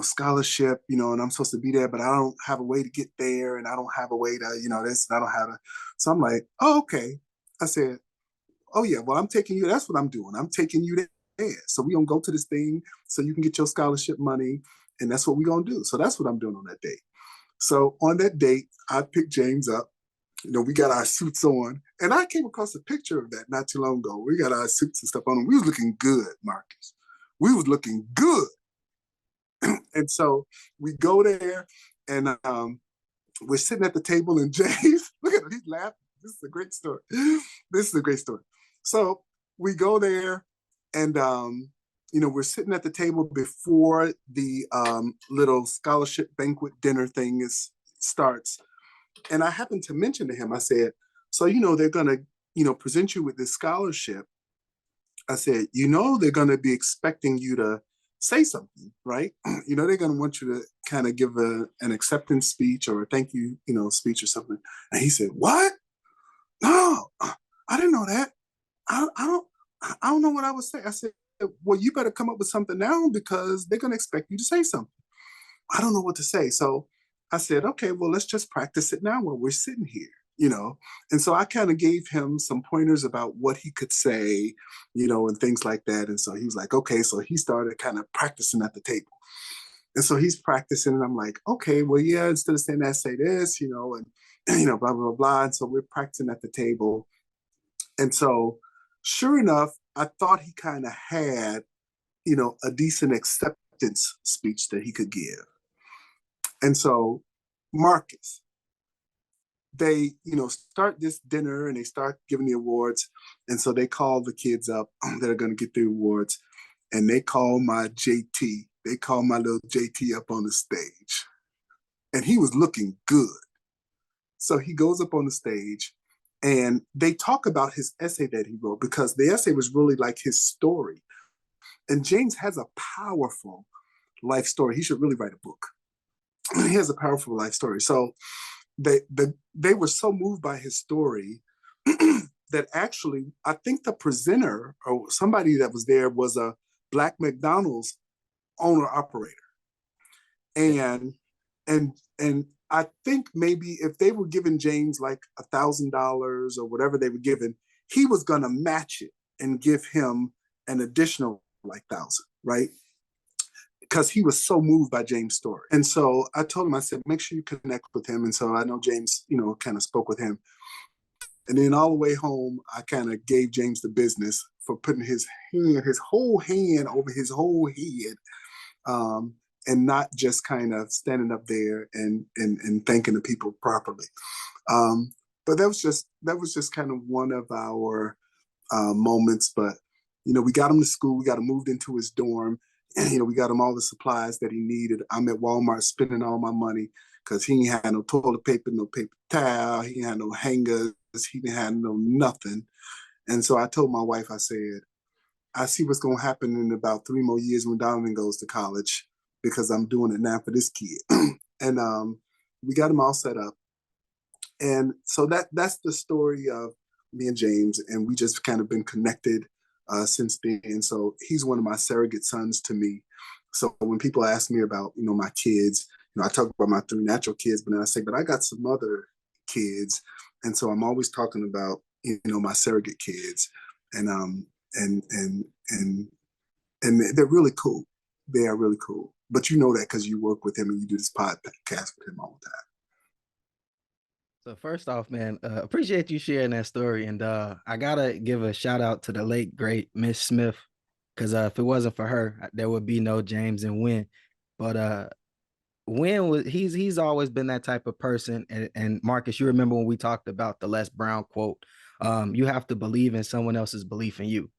scholarship, and I'm supposed to be there, but I don't have a way to get there, and I don't have a way to, this, and I don't have to. So I'm like, oh, okay. I said, oh yeah, well, I'm taking you. That's what I'm doing. I'm taking you there. So we're going to go to this thing so you can get your scholarship money, and that's what we're going to do. So that's what I'm doing on that date. So on that date, I picked James up. We got our suits on, and I came across a picture of that not too long ago. We got our suits and stuff on. We was looking good, Marcus. we was looking good. And so we go there, and we're sitting at the table, and James, look at him, he's laughing. This is a great story. This is a great story. So we go there, and we're sitting at the table before the little scholarship banquet dinner thing starts. And I happened to mention to him, I said, so, they're going to, present you with this scholarship. I said, they're going to be expecting you to say something, right? They're going to want you to kind of give an acceptance speech or a thank you, speech or something. And he said, what? No, I didn't know that. I don't know what I would say. I said, well, you better come up with something now because they're going to expect you to say something. I don't know what to say. So I said, okay, well, let's just practice it now while we're sitting here. And so I kind of gave him some pointers about what he could say, and things like that. And so he was like, okay. So he started kind of practicing at the table. And so he's practicing, and I'm like, okay, well, yeah, instead of saying that, say this, and, blah, blah, blah, blah. And so we're practicing at the table. And so sure enough, I thought he kind of had, a decent acceptance speech that he could give. And so Marcus, they, start this dinner and they start giving the awards. And so they call the kids up that are going to get the awards. And they call my JT. They call my little JT up on the stage. And he was looking good. So he goes up on the stage and they talk about his essay that he wrote, because the essay was really like his story. And James has a powerful life story. He should really write a book. He has a powerful life story. So they were so moved by his story that actually, I think the presenter or somebody that was there was a Black McDonald's owner operator. And I think maybe if they were giving James like $1,000 or whatever they were giving, he was going to match it and give him an additional like 1,000, right? Because he was so moved by James' story. And so I told him, I said, make sure you connect with him. And so I know James, kind of spoke with him. And then all the way home, I kind of gave James the business for putting his whole hand over his whole head, and not just kind of standing up there and thanking the people properly. But that was just kind of one of our moments. But, we got him to school. We got him moved into his dorm. And, we got him all the supplies that he needed. I'm at Walmart spending all my money because he ain't had no toilet paper, no paper towel. He ain't had no hangers. He didn't have no nothing. And so I told my wife, I said, I see what's going to happen in about 3 more years when Donovan goes to college, because I'm doing it now for this kid. And we got him all set up. And so that's the story of me and James. And we just kind of been connected since then. And so he's one of my surrogate sons to me. So when people ask me about, my kids, I talk about my 3 natural kids, but then I say, but I got some other kids. And so I'm always talking about, my surrogate kids. And they're really cool. They are really cool. But you know that because you work with him and you do this podcast with him all the time. So first off, man, appreciate you sharing that story. And I gotta give a shout out to the late great Miss Smith, because if it wasn't for her, there would be no James and Win. But Win he's always been that type of person. And Marcus, you remember when we talked about the Les Brown quote, you have to believe in someone else's belief in you.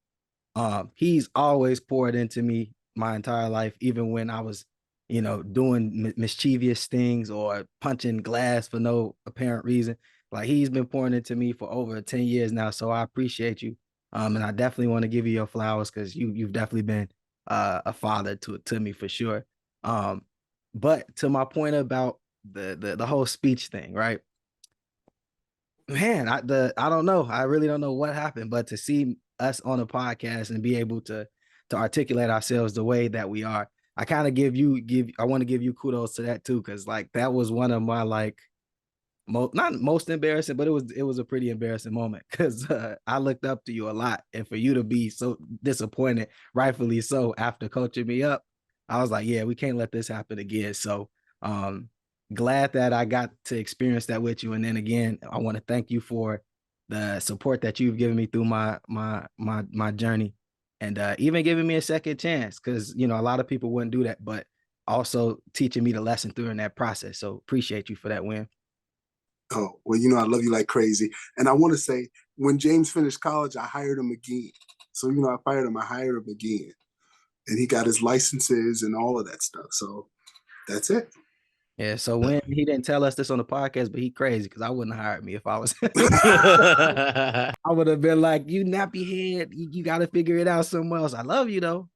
He's always poured into me my entire life, even when I was, doing mischievous things or punching glass for no apparent reason. Like, he's been pouring into me for over 10 years now. So I appreciate you. And I definitely want to give you your flowers, because you've definitely been a father to me for sure. But to my point about the whole speech thing, right? Man, I don't know. I really don't know what happened, but to see us on a podcast and be able to articulate ourselves the way that we are, I kind of I want to give you kudos to that too, because like that was one of my like not most embarrassing, but it was a pretty embarrassing moment, because I looked up to you a lot, and for you to be so disappointed, rightfully so, after coaching me up, I was like, yeah, we can't let this happen again. So glad that I got to experience that with you. And then again, I want to thank you for the support that you've given me through my journey. and even giving me a second chance, because you know a lot of people wouldn't do that, but also teaching me the lesson during that process. So appreciate you for that, Win. Oh, well, you know, I love you like crazy. And I want to say, when James finished college, I hired him again. So, you know, I fired him, I hired him again. And he got his licenses and all of that stuff. So that's it. Yeah, so when he didn't tell us this on the podcast, but he crazy because I wouldn't have hired me if I was. I would have been like, "You nappy head, you got to figure it out somewhere else." I love you though,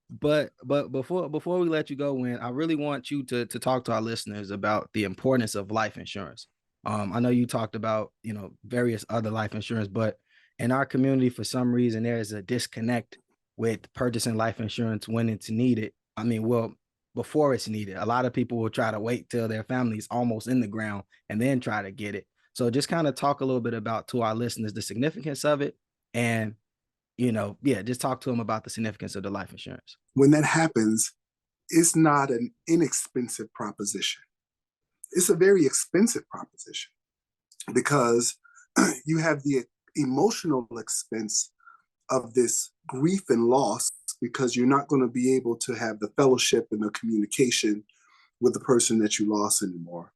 but before we let you go, Win, I really want you to talk to our listeners about the importance of life insurance. I know you talked about various other life insurance, but in our community, for some reason, there is a disconnect with purchasing life insurance when it's needed. I mean, well, before it's needed. A lot of people will try to wait till their family's almost in the ground and then try to get it. So just kind of talk a little bit about to our listeners the significance of it, and just talk to them about the significance of the life insurance. When that happens, it's not an inexpensive proposition. It's a very expensive proposition because you have the emotional expense of this grief and loss, because you're not going to be able to have the fellowship and the communication with the person that you lost anymore.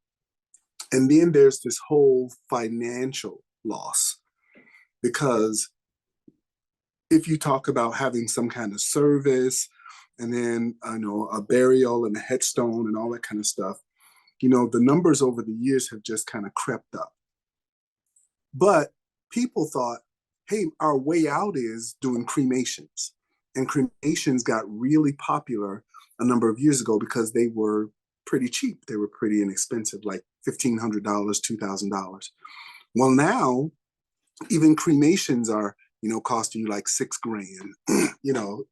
And then there's this whole financial loss, because if you talk about having some kind of service and then a burial and a headstone and all that kind of stuff, the numbers over the years have just kind of crept up. But people thought, hey, our way out is doing cremations. And cremations got really popular a number of years ago because they were pretty cheap. They were pretty inexpensive, like $1,500, $2,000. Well, now even cremations are, costing you like $6,000,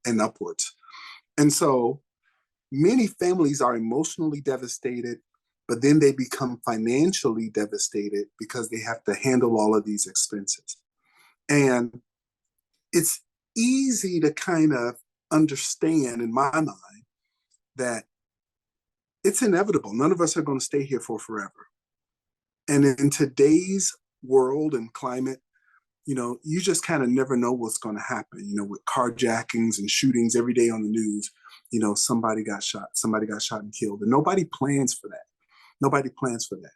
and upwards. And so many families are emotionally devastated, but then they become financially devastated because they have to handle all of these expenses. And it's easy to kind of understand in my mind that it's inevitable. None of us are going to stay here for forever. And in today's world and climate, you just kind of never know what's going to happen, with carjackings and shootings every day on the news. Somebody got shot and killed, and nobody plans for that. Nobody plans for that.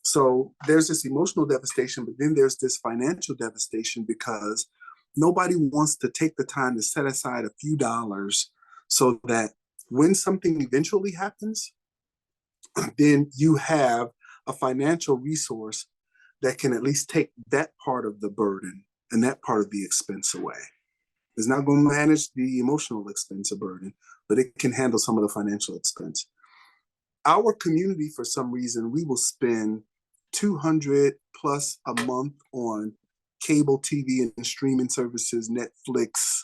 So there's this emotional devastation, but then there's this financial devastation because nobody wants to take the time to set aside a few dollars so that when something eventually happens, then you have a financial resource that can at least take that part of the burden and that part of the expense away. It's not going to manage the emotional expense or burden, but it can handle some of the financial expense. Our community, for some reason, we will spend $200 plus a month on cable TV and streaming services, Netflix,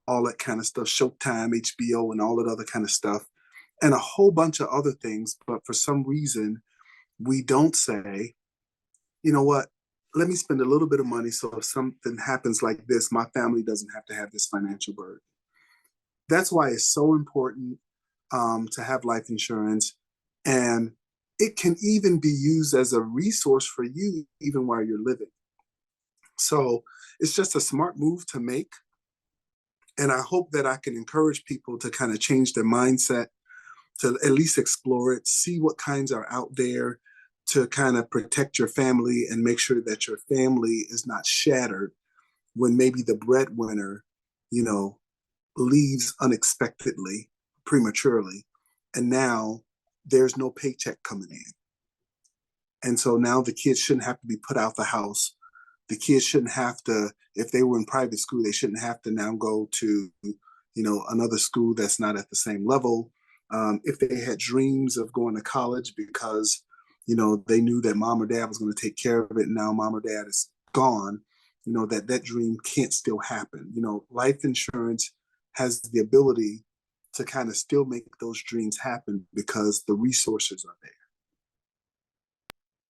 all that kind of stuff, Showtime, HBO, and all that other kind of stuff, and a whole bunch of other things. But for some reason, we don't say, you know what, let me spend a little bit of money so if something happens like this, my family doesn't have to have this financial burden. That's why it's so important to have life insurance. And it can even be used as a resource for you even while you're living. So it's just a smart move to make. And I hope that I can encourage people to kind of change their mindset, to at least explore it, see what kinds are out there to kind of protect your family and make sure that your family is not shattered when maybe the breadwinner, leaves unexpectedly, prematurely, and now there's no paycheck coming in. And so now the kids shouldn't have to be put out the house. The kids shouldn't have to, if they were in private school, they shouldn't have to now go to, another school that's not at the same level. If they had dreams of going to college because, they knew that mom or dad was going to take care of it, and now mom or dad is gone, that dream can't still happen. Life insurance has the ability to kind of still make those dreams happen because the resources are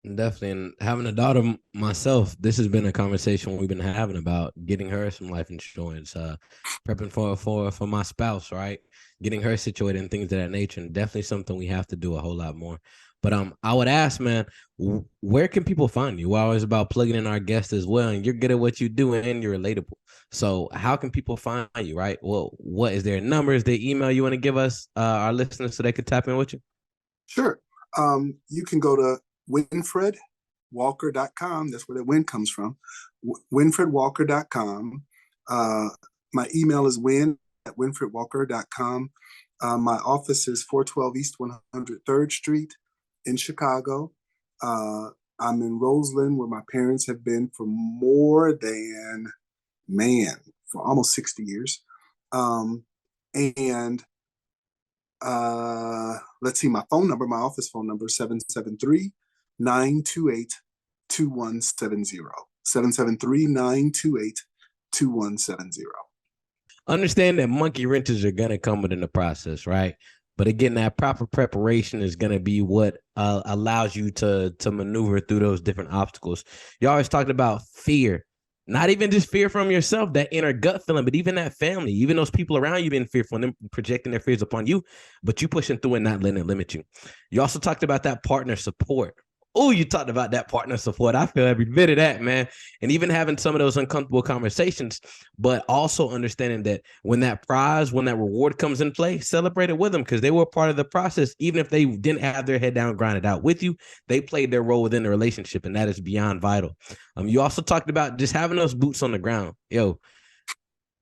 there. Definitely. And having a daughter myself, this has been a conversation we've been having about getting her some life insurance, prepping for my spouse, right? Getting her situated and things of that nature. And definitely something we have to do a whole lot more. But I would ask, man, where can people find you? We're always about plugging in our guests as well. And you're good at what you do and you're relatable. So how can people find you, right? Well, what is their numbers, their email you want to give us, our listeners, so they could tap in with you? Sure. You can go to winfredwalker.com. That's where the win comes from. winfredwalker.com. My email is win@winfredwalker.com. My office is 412 East 103rd Street in Chicago. I'm in Roseland, where my parents have been for for almost 60 years. And let's see, my phone number, my office phone number, 773-928-2170. 773-928-2170. Understand that monkey wrenches are going to come within the process, right? But again, that proper preparation is going to be what allows you to maneuver through those different obstacles. You always talked about fear, not even just fear from yourself, that inner gut feeling, but even that family, even those people around you being fearful and them projecting their fears upon you, but you pushing through and not letting it limit you. You also talked about that partner support. Oh, you talked about that partner support. I feel every bit of that, man. And even having some of those uncomfortable conversations, but also understanding that when that prize, when that reward comes in play, celebrate it with them, because they were part of the process. Even if they didn't have their head down, grinded out with you, they played their role within the relationship, and that is beyond vital. You also talked about just having those boots on the ground. Yo,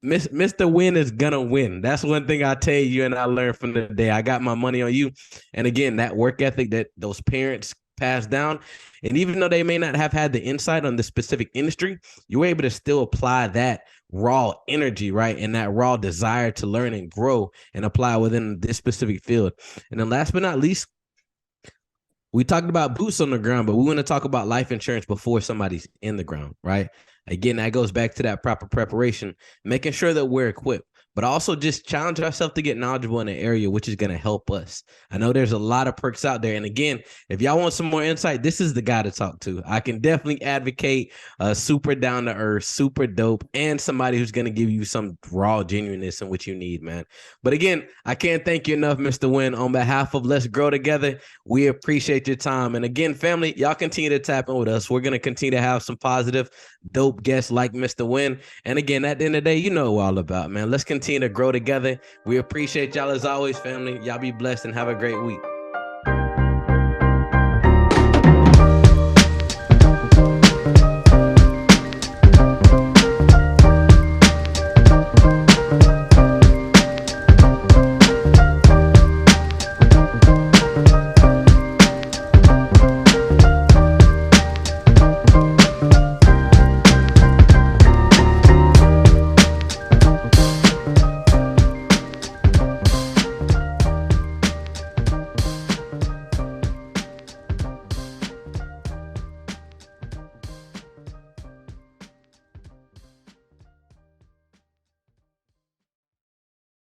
Mr. Win is gonna win. That's one thing I tell you, and I learned from the day. I got my money on you. And again, that work ethic that those parents passed down, and even though they may not have had the insight on the specific industry, you were able to still apply that raw energy, right? And that raw desire to learn and grow and apply within this specific field. And then last but not least, we talked about boots on the ground, but we want to talk about life insurance before somebody's in the ground, right? Again, that goes back to that proper preparation, making sure that we're equipped, but also just challenge ourselves to get knowledgeable in an area, which is going to help us. I know there's a lot of perks out there. And again, if y'all want some more insight, this is the guy to talk to. I can definitely advocate super down to earth, super dope, and somebody who's going to give you some raw genuineness in what you need, man. But again, I can't thank you enough, Mr. Win. On behalf of Let's Grow Together, we appreciate your time. And again, family, y'all continue to tap in with us. We're going to continue to have some positive, dope guests like Mr. Win. And again, at the end of the day, you know what we're all about, man. Let's continue to grow together. We appreciate y'all as always, family. Y'all be blessed and have a great week.